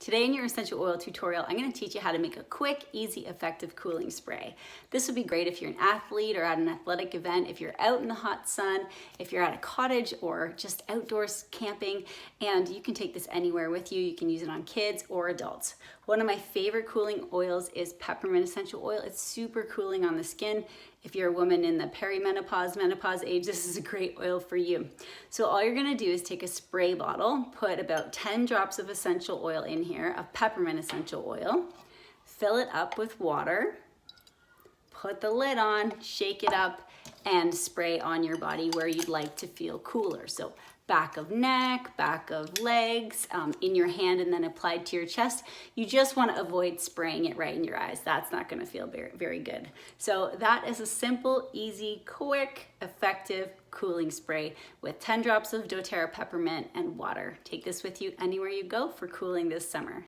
Today in your essential oil tutorial, I'm going to teach you how to make a quick, easy, effective cooling spray. This would be great if you're an athlete or at an athletic event, if you're out in the hot sun, if you're at a cottage or just outdoors camping, and you can take this anywhere with you. You can use it on kids or adults. One of my favorite cooling oils is peppermint essential oil. It's super cooling on the skin. If you're a woman in the perimenopause, menopause age, this is a great oil for you. So all you're gonna do is take a spray bottle, put about 10 drops of essential oil in here, of peppermint essential oil, fill it up with water, put the lid on, shake it up, and spray on your body where you'd like to feel cooler. So back of neck, back of legs, in your hand, and then applied to your chest. You just want to avoid spraying it right in your eyes. That's not going to feel very, very good. So that is a simple, easy, quick, effective cooling spray with 10 drops of doTERRA peppermint and water. Take this with you anywhere you go for cooling this summer.